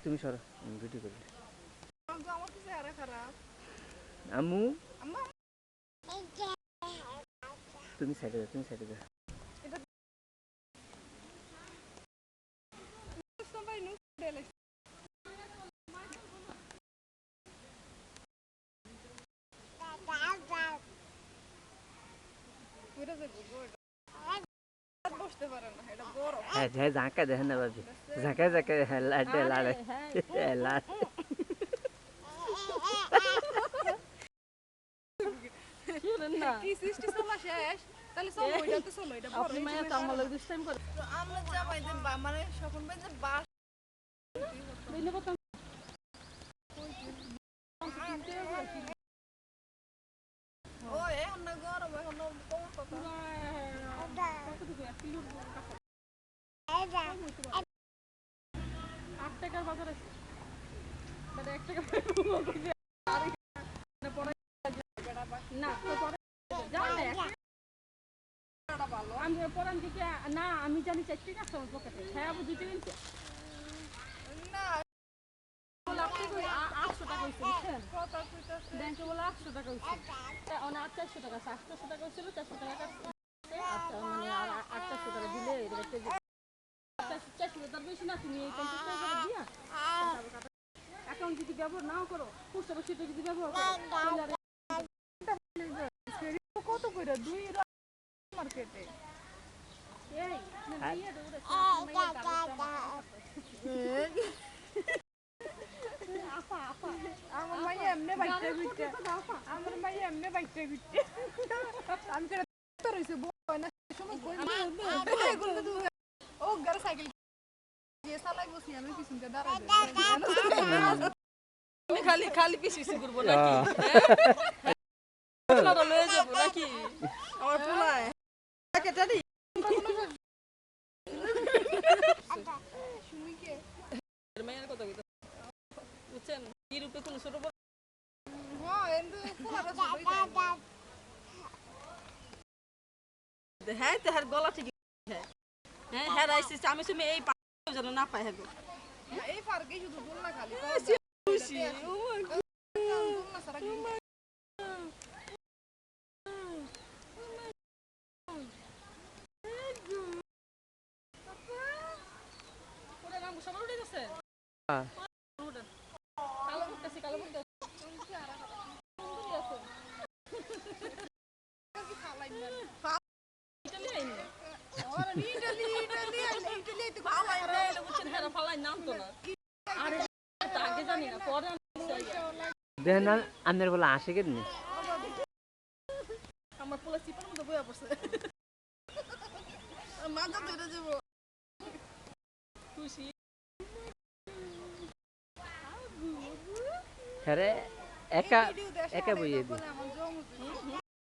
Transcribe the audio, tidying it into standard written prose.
তুমি সরো ভিডিও করি আমার তো চেহারা খারাপ আম্মু আম্মা তুমি সাইডে যাও তুমি সাইডে যাও এটা সবাই নুস দেলে পুরো যে গোড় বসতে পারে না এটা বড় হ্যাঁ হ্যাঁ ঝাঁকা দেখেন না বাবি ঝাঁকা ঝাঁকা লাডে লাডে লাড কি সৃষ্টি চলা শেষ তাহলে চলো ওইটা তো চলো এটা বড় মায়া কামাল দিস টাইম করে আমরা যাবাই যে মানে সকল ভাই যে বাস দিনে কত ও এখন না গরম এখন কম কত আট টাকার বাজার আছে মানে 1 টাকা না তো পরে যাও না আমি পরান দিকে না আমি জানি 4 টাকা আছে আমার পকেটে হ্যাঁ আবু 2 টাকা নিতে না 800 টাকা হইছে ব্যাংকে বলে 800 টাকা হইছে অনেক 800 টাকা 800 টাকা হইছিল 400 টাকা কাটছে আচ্ছা মানে আর 800 টাকা দিলে এটা একটা 400 টাকা বেশি না তুমি এই 50 টাকা করে দিয়া অ্যাকাউন্ট যদি ব্যবহার নাও করো পোস্ট অফিসে যদি ব্যবহার করো কত কইরা 2 মার্কেটে এই দিয়ে দৌড়ে আপা আপা আমার মাইয়া এমনি বাইতে বিটে আমার মাইয়া এমনি বাইতে বিটে আমি করে তো রইছে বই না সময় কই ও গাড়ি সাইকেল দিয়ে চালাই বসি আমি পিছনতে দাঁড়াই আমি খালি খালি পিছি করব নাকি না লয়ে যাব নাকি আমার পোলায় কেটে দি শুমিকে মেয়ের কথা কইতা বুঝছেন কি রূপে কোন ছোট বড় হ্যাঁ এন্ড পুরো হ্যাঁ তো হার গলা ঠিক হ্যাঁ হ্যাঁ রাইছে আমি তুমি এই যেন না পাই হ্যাঁ এই পার্কে শুধু দোল না খালি খুশি ও দোল না সারা কি ওরে নাম সবার উঠে গেছে হ্যাঁ কালো করতেছি কালো করতেছি কি খালাই না ইটালি আইনি আর ইটালি ইটালি তো ফালাই রে বুঝছেন হ্যাঁ ফালাই নাম তো না আরে আগে জানি না পরে দেখেন না আপনার বলে আসে কেন আমার পোলা চিপার মধ্যে বইয়া পড়ছে মাথা ধরে যাব খুশি হ্যাঁ একা একা বইয়ে দিই আমার জম